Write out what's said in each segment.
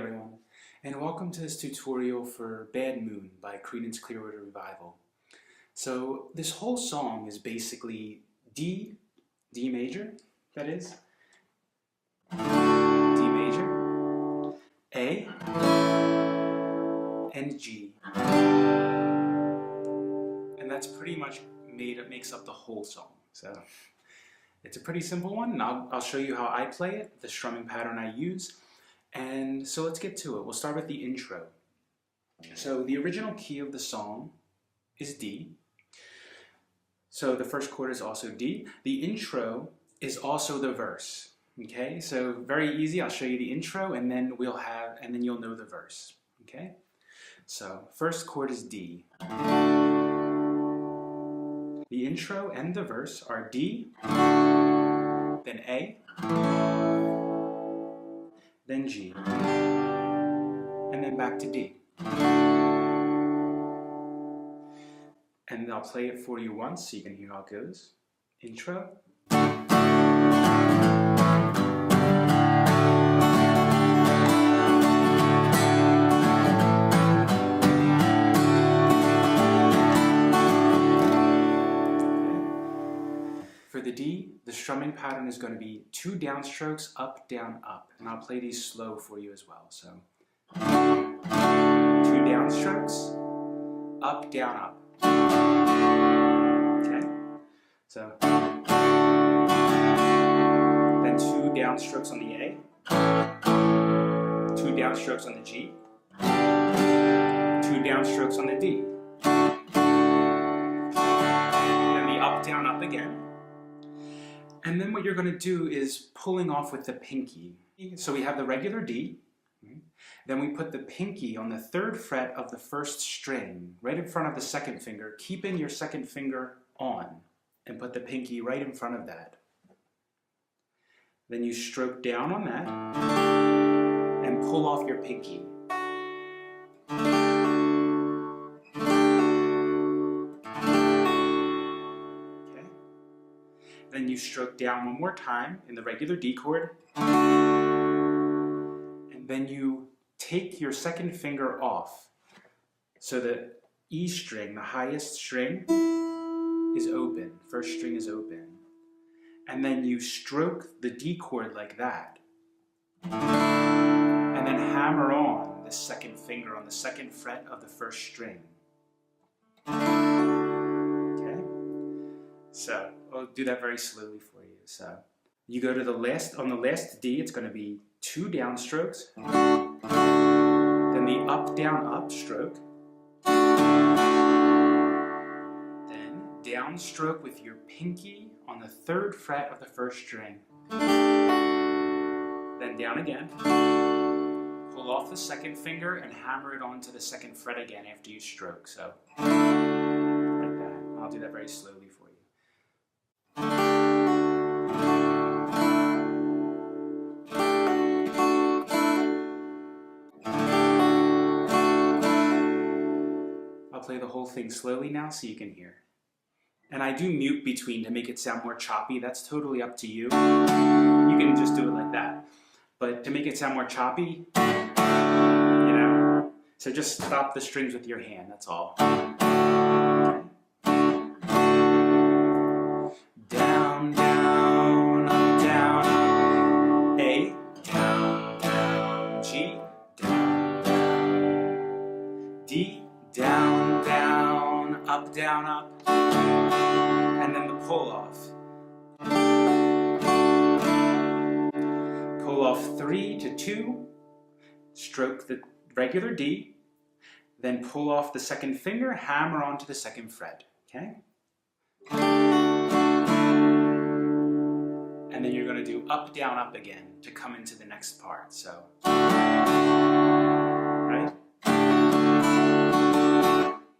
everyone, and welcome to this tutorial for Bad Moon by Creedence Clearwater Revival. So this whole song is basically D major, that is, D major, A, and G. And that's pretty much makes up the whole song. So it's a pretty simple one, and I'll show you how I play it, the strumming pattern I use. And so let's get to it. We'll start with the intro. So the original key of the song is D. So the first chord is also D. The intro is also the verse. Okay, so very easy. I'll show you the intro, and then you'll know the verse. Okay, so first chord is D. The intro and the verse are D, then A, then G, and then back to D. And I'll play it for you once so you can hear how it goes. Intro. For the D, the strumming pattern is going to be 2 downstrokes, up, down, up. And I'll play these slow for you as well. So 2 downstrokes, up, down, up. Okay? So then 2 downstrokes on the A, 2 downstrokes on the G, 2 downstrokes on the D. Then the up, down, up again. And then what you're going to do is pulling off with the pinky. So we have the regular D, then we put the pinky on the 3rd fret of the 1st string, right in front of the 2nd finger, keeping your 2nd finger on, and put the pinky right in front of that. Then you stroke down on that, and pull off your pinky. Then you stroke down one more time in the regular D chord, and then you take your 2nd finger off. So the E string, the highest string, is open. 1st string is open. And then you stroke the D chord like that. And then hammer on the 2nd finger on the 2nd fret of the 1st string. Okay? So I'll do that very slowly for you. So you go to the last, on the last D, it's going to be 2 downstrokes, then the up, down, up stroke, then downstroke with your pinky on the 3rd fret of the 1st string, then down again, pull off the 2nd finger and hammer it onto the 2nd fret again after you stroke. So like that. I'll do that very slowly for you. I'll play the whole thing slowly now so you can hear. And I do mute between to make it sound more choppy. That's totally up to you. You can just do it like that. But to make it sound more choppy, so just stop the strings with your hand, that's all. Down, down, up, down, up. A, down, down, G, down, down. D, down, down, up, and then the pull off. Pull off 3 to 2, stroke the regular D, then pull off the 2nd finger, hammer onto the 2nd fret, okay? And then you're going to do up, down, up again to come into the next part, so. Right?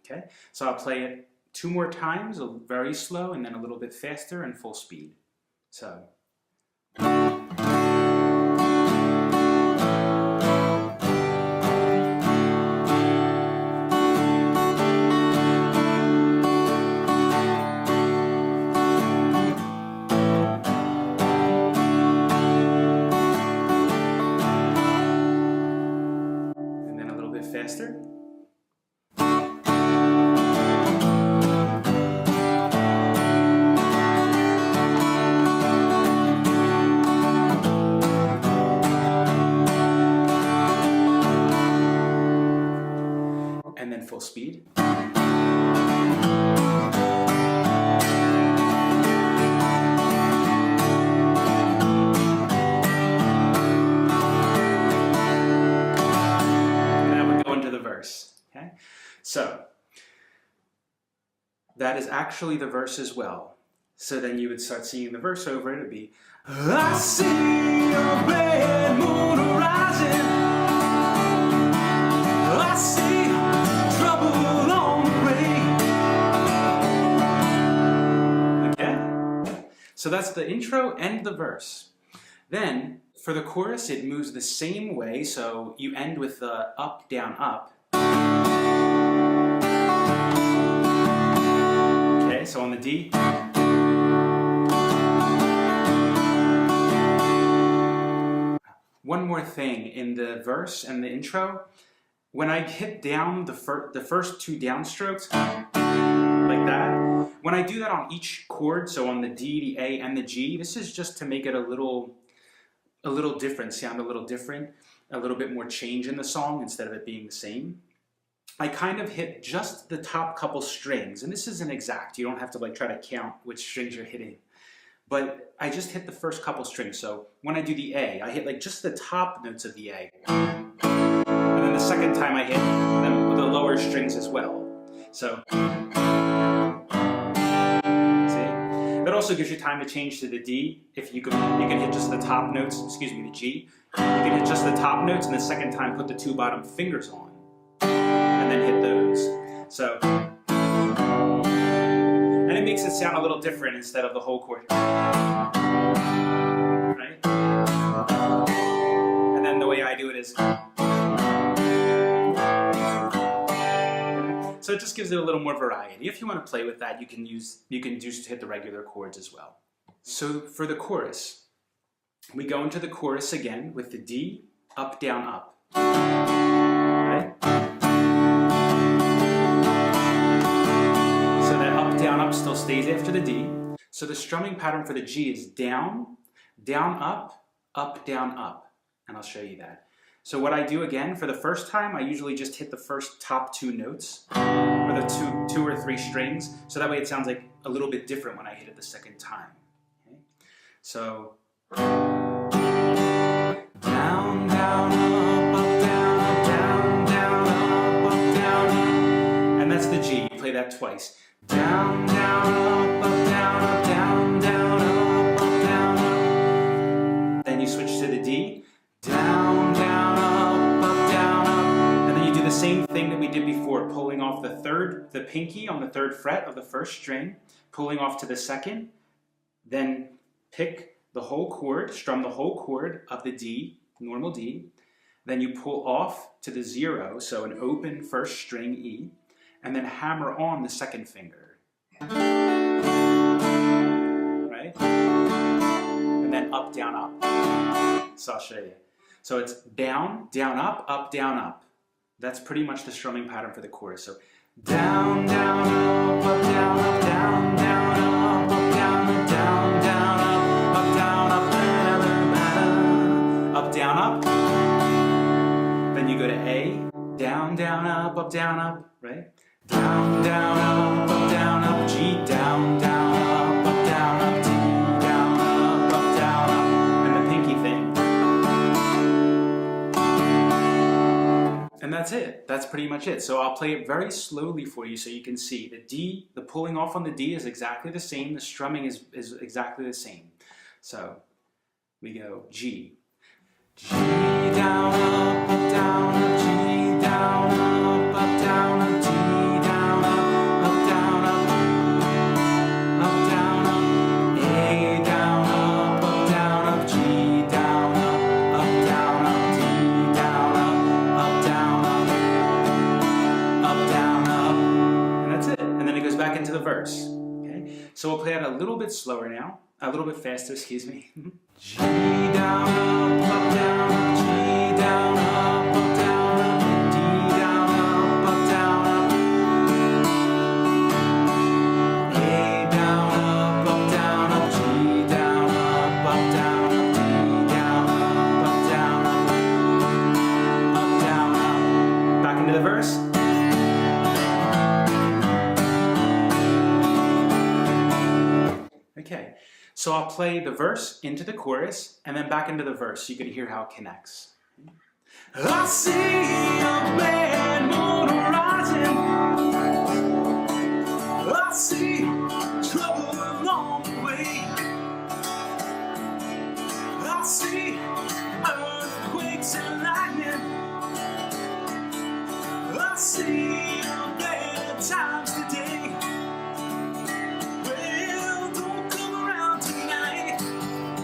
Okay, so I'll play it 2 more times, very slow, and then a little bit faster and full speed. So. faster. And then full speed. Okay, so that is actually the verse as well. So then you would start singing the verse over. It would be, I see a red moon rising, I see trouble on the way. Okay, so that's the intro and the verse. Then for the chorus, it moves the same way. So you end with the up, down, up. Okay, so on the D. One more thing in the verse and the intro. When I hit down the first two downstrokes, like that, when I do that on each chord, so on the D, the A, and the G, this is just to make it a little different, sound a little different, a little bit more change in the song instead of it being the same. I kind of hit just the top couple strings, and this isn't exact. You don't have to like try to count which strings you're hitting. But I just hit the first couple strings. So when I do the A, I hit like just the top notes of the A. And then the second time I hit the lower strings as well. So, see? That also gives you time to change to the D. If you can hit just the top notes, excuse me, the G. You can hit just the top notes, and the second time put the two bottom fingers on. And then hit those. So, and it makes it sound a little different instead of the whole chord. Right? And then the way I do it is. So it just gives it a little more variety. If you want to play with that, you can just hit the regular chords as well. So for the chorus, we go into the chorus again with the D, up, down, up. Right? Down, up still stays after the D. So the strumming pattern for the G is down, down, up, down, up. And I'll show you that. So what I do again, for the first time, I usually just hit the first top two notes, or the two or three strings, so that way it sounds like a little bit different when I hit it the second time. Okay? So, down, down, up, down, down, down, up, down, up. And that's the G. You play that twice. Down, down, up, down, down, down, up, down, up. Then you switch to the D. Down, down, up, down, up. And then you do the same thing that we did before, pulling off the pinky on the third fret of the first string, pulling off to the second, then pick the whole chord, strum the whole chord of the D, normal D. Then you pull off to the 0, so an open first string E. And then hammer on the second finger. Right? And then up, down, up. So I'll show you. So it's down, down, up, down, up. That's pretty much the strumming pattern for the chorus. So down, down, up, down, down, down, up, down, down, down, up, down, up, down, up. Then you go to A, down, down, up, down, up, right? Down, down, up, G, down, down, up, down, up, D, down, up, and the pinky thing. And that's it. That's pretty much it. So I'll play it very slowly for you so you can see. The D, the pulling off on the D is exactly the same. The strumming is exactly the same. So we go G. G, down, up, down, G, down, up, down, D. Into the verse. Okay, so we'll play it a little bit slower now, a little bit faster, excuse me. G down, up, down, G down, up, down, D down, So I'll play the verse into the chorus and then back into the verse so you can hear how it connects. I see a bad moon rising. I see trouble along the way. I see earthquakes and lightning. I see bad times today. Well, don't come around tonight.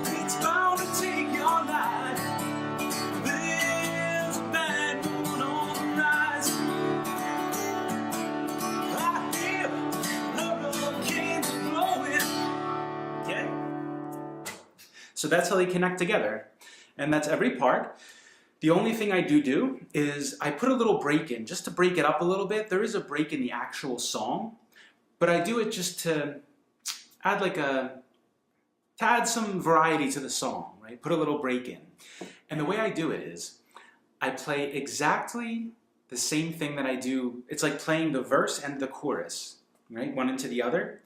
It's bound to take your life. There's a bad moon on the rise. I hear hurricanes blowing. Okay? So that's how they connect together. And that's every part. The only thing I do is I put a little break in, just to break it up a little bit. There is a break in the actual song, but I do it just to add some variety to the song, right? Put a little break in. And the way I do it is I play exactly the same thing that I do. It's like playing the verse and the chorus, right? One into the other.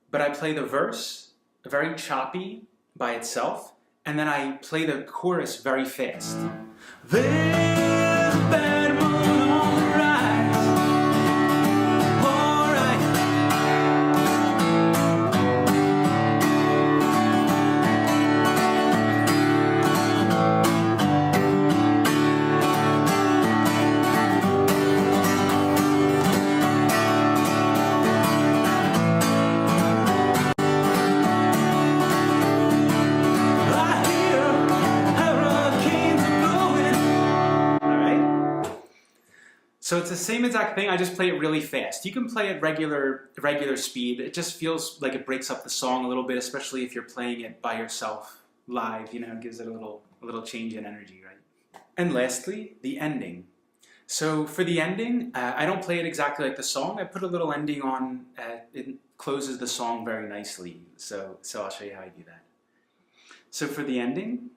But I play the verse very choppy by itself, and then I play the chorus very fast. There's a bad moon on the rise. All right. So it's the same exact thing, I just play it really fast. You can play it regular speed. It just feels like it breaks up the song a little bit, especially if you're playing it by yourself live, you know, it gives it a little change in energy, right? And lastly, the ending. So for the ending, I don't play it exactly like the song. I put a little ending on, it closes the song very nicely. So I'll show you how I do that. So for the ending,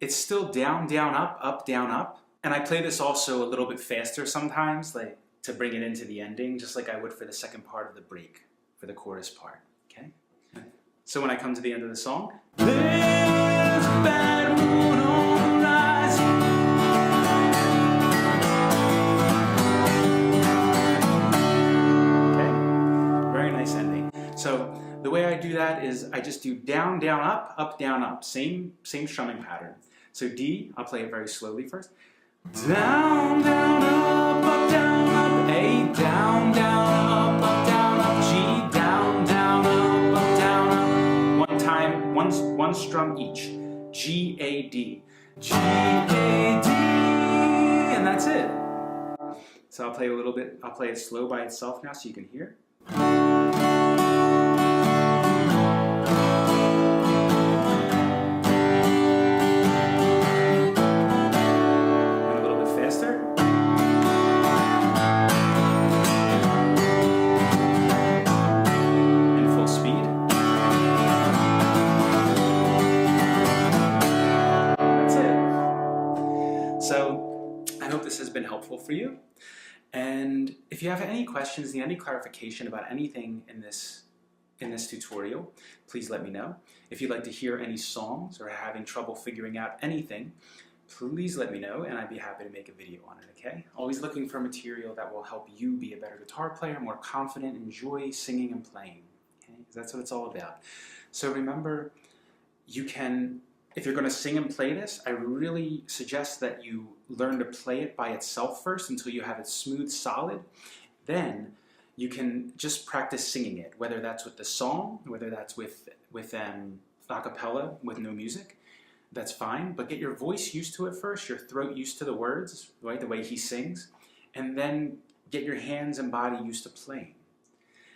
it's still down, down, up, down, up. And I play this also a little bit faster sometimes, like to bring it into the ending, just like I would for the second part of the break, for the chorus part, okay? So when I come to the end of the song, there's a bad moon on the rise. Okay, very nice ending. So the way I do that is I just do down, down, up, down, up. Same strumming pattern. So D, I'll play it very slowly first. Down, down, up, down, up, A, down, down, up, down, up, G, down, down, up, down, up. One time, one strum each. G, A, D. G, A, D, and that's it. So I'll play a little bit, I'll play it slow by itself now so you can hear. Been helpful for you, and if you have any questions, need any clarification about anything in this tutorial, please let me know. If you'd like to hear any songs or having trouble figuring out anything, please let me know and I'd be happy to make a video on it, okay? Always looking for material that will help you be a better guitar player, more confident, enjoy singing and playing, okay? Because that's what it's all about. So remember, you can, if you're going to sing and play this, I really suggest that you learn to play it by itself first until you have it smooth, solid. Then you can just practice singing it, whether that's with the song, whether that's with a cappella with no music. That's fine, but get your voice used to it first, your throat used to the words, right, the way he sings, and then get your hands and body used to playing.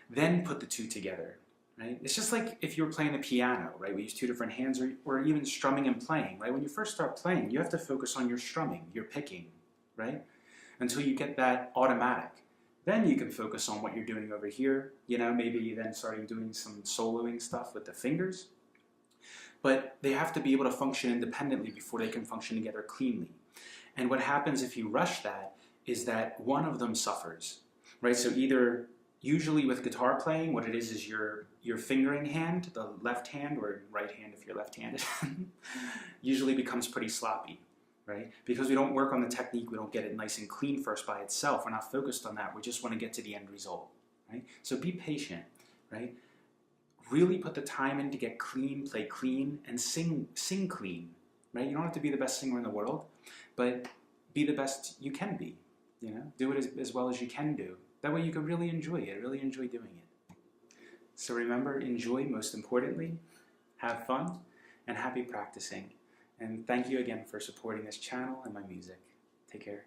Then put the two together. Right? It's just like if you were playing the piano, right? We use two different hands, or even strumming and playing, right? When you first start playing, you have to focus on your strumming, your picking, right? Until you get that automatic. Then you can focus on what you're doing over here, you know, maybe then starting doing some soloing stuff with the fingers. But they have to be able to function independently before they can function together cleanly. And what happens if you rush that is that one of them suffers, right? So either Usually with guitar playing, what it is your fingering hand, the left hand or right hand if you're left-handed, usually becomes pretty sloppy, right? Because we don't work on the technique, we don't get it nice and clean first by itself. We're not focused on that. We just want to get to the end result, right? So be patient, right? Really put the time in to get clean, play clean, and sing clean, right? You don't have to be the best singer in the world, but be the best you can be, you know? Do it as well as you can do. That way you can really enjoy it, really enjoy doing it. So remember, enjoy most importantly, have fun, and happy practicing. And thank you again for supporting this channel and my music. Take care.